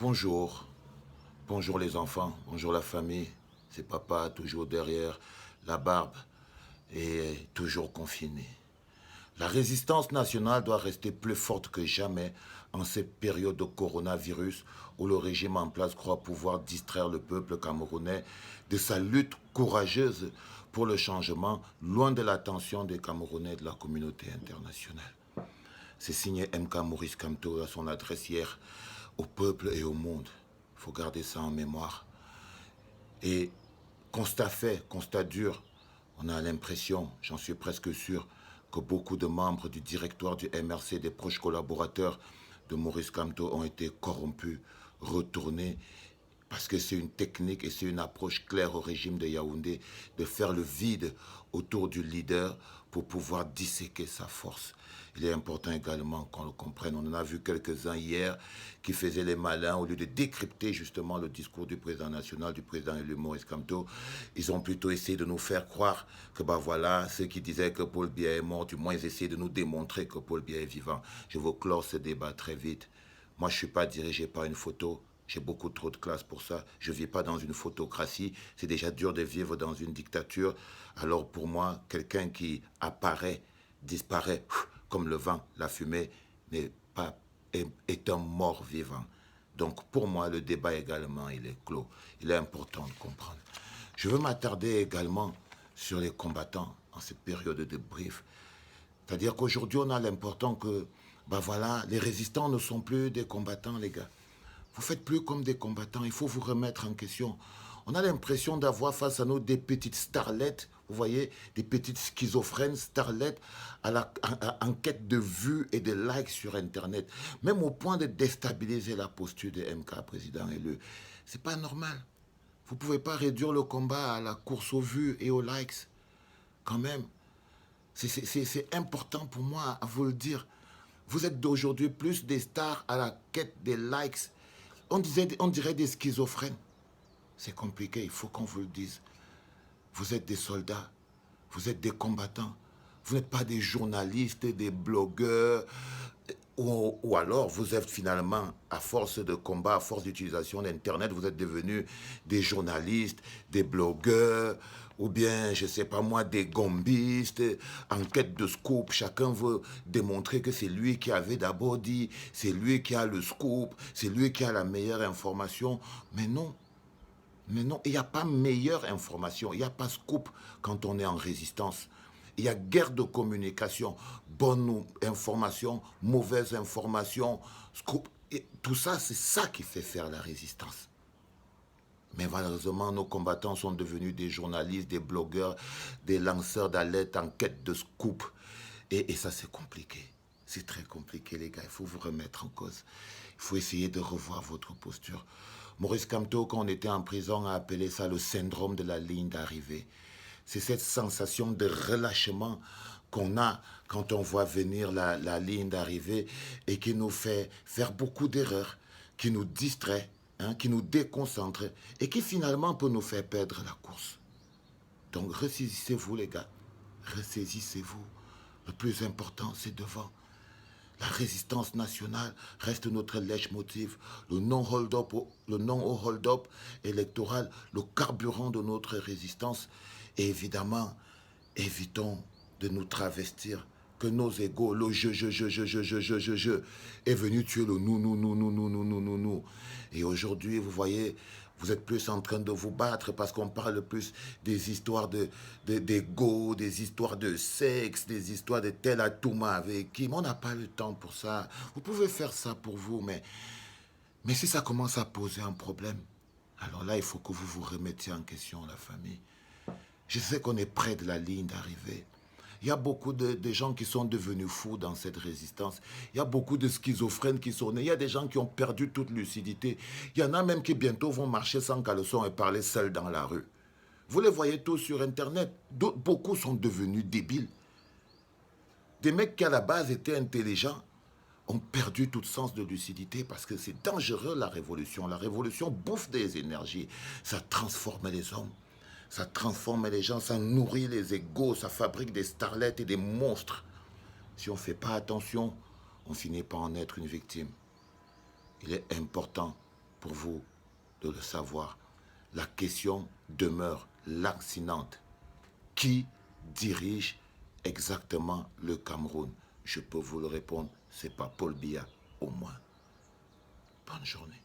Bonjour, bonjour les enfants, bonjour la famille. C'est papa toujours derrière la barbe et toujours confiné. La résistance nationale doit rester plus forte que jamais en cette période de coronavirus où le régime en place croit pouvoir distraire le peuple camerounais de sa lutte courageuse pour le changement, loin de l'attention des Camerounais et de la communauté internationale. C'est signé MK Maurice Kamto à son adresse hier au peuple et au monde. Il faut garder ça en mémoire. Et constat fait, constat dur, on a l'impression, j'en suis presque sûr, que beaucoup de membres du directoire du MRC, des proches collaborateurs de Maurice Kamto ont été corrompus, retournés, parce que c'est une technique et c'est une approche claire au régime de Yaoundé de faire le vide autour du leader pour pouvoir disséquer sa force. Il est important également qu'on le comprenne. On en a vu quelques-uns hier qui faisaient les malins au lieu de décrypter justement le discours du président national, du président élu Maurice Kamto. Ils ont plutôt essayé de nous faire croire que voilà, ceux qui disaient que Paul Biya est mort, du moins ils essaient de nous démontrer que Paul Biya est vivant. Je veux clore ce débat très vite. Moi, je ne suis pas dirigé par une photo. J'ai beaucoup trop de classe pour ça. Je ne vis pas dans une photocratie. C'est déjà dur de vivre dans une dictature. Alors pour moi, quelqu'un qui apparaît, disparaît, comme le vent, la fumée, est un mort vivant. Donc pour moi, le débat également, il est clos. Il est important de comprendre. Je veux m'attarder également sur les combattants en cette période de brief. C'est-à-dire qu'aujourd'hui, on a l'important que, voilà, les résistants ne sont plus des combattants, les gars. Vous faites plus comme des combattants, il faut vous remettre en question. On a l'impression d'avoir face à nous des petites starlettes, vous voyez, des petites schizophrènes starlettes en quête de vues et de likes sur Internet, même au point de déstabiliser la posture de MK, président élu. C'est pas normal. Vous pouvez pas réduire le combat à la course aux vues et aux likes, quand même. C'est important pour moi à vous le dire. Vous êtes d'aujourd'hui plus des stars à la quête des likes. On dirait des schizophrènes. C'est compliqué, il faut qu'on vous le dise. Vous êtes des soldats, vous êtes des combattants. Vous n'êtes pas des journalistes, des blogueurs, ou alors vous êtes finalement, à force de combat, à force d'utilisation d'Internet, vous êtes devenus des journalistes, des blogueurs, ou bien, je ne sais pas moi, des gombistes, en quête de scoop. Chacun veut démontrer que c'est lui qui avait d'abord dit, c'est lui qui a le scoop, c'est lui qui a la meilleure information. Mais non, il n'y a pas meilleure information, il n'y a pas scoop quand on est en résistance. Il y a guerre de communication, bonne information, mauvaise information, scoop. Et tout ça, c'est ça qui fait faire la résistance. Mais malheureusement, nos combattants sont devenus des journalistes, des blogueurs, des lanceurs d'alerte en quête de scoop. Et ça, c'est compliqué. C'est très compliqué, les gars. Il faut vous remettre en cause. Il faut essayer de revoir votre posture. Maurice Kamto, quand on était en prison, a appelé ça le syndrome de la ligne d'arrivée. C'est cette sensation de relâchement qu'on a quand on voit venir la ligne d'arrivée et qui nous fait faire beaucoup d'erreurs, qui nous distrait, qui nous déconcentre et qui finalement peut nous faire perdre la course. Donc ressaisissez-vous les gars, ressaisissez-vous. Le plus important c'est devant. La résistance nationale reste notre leitmotiv, le non-hold-up électoral, le carburant de notre résistance. Et évidemment, évitons de nous travestir, que nos égos, le je, est venu tuer le nous. Et aujourd'hui, vous voyez, vous êtes plus en train de vous battre parce qu'on parle plus des histoires d'ego, des histoires de sexe, des histoires de tel atouma avec qui. Mais on n'a pas le temps pour ça. Vous pouvez faire ça pour vous, mais si ça commence à poser un problème, alors là, il faut que vous vous remettiez en question, la famille. Je sais qu'on est près de la ligne d'arrivée. Il y a beaucoup de gens qui sont devenus fous dans cette résistance. Il y a beaucoup de schizophrènes qui sont nés. Il y a des gens qui ont perdu toute lucidité. Il y en a même qui bientôt vont marcher sans caleçon et parler seuls dans la rue. Vous les voyez tous sur Internet. Beaucoup sont devenus débiles. Des mecs qui à la base étaient intelligents ont perdu tout sens de lucidité parce que c'est dangereux la révolution. La révolution bouffe des énergies. Ça transforme les hommes. Ça transforme les gens, ça nourrit les égos, ça fabrique des starlettes et des monstres. Si on ne fait pas attention, on finit par en être une victime. Il est important pour vous de le savoir. La question demeure lancinante. Qui dirige exactement le Cameroun? Je peux vous le répondre, c'est pas Paul Biya au moins. Bonne journée.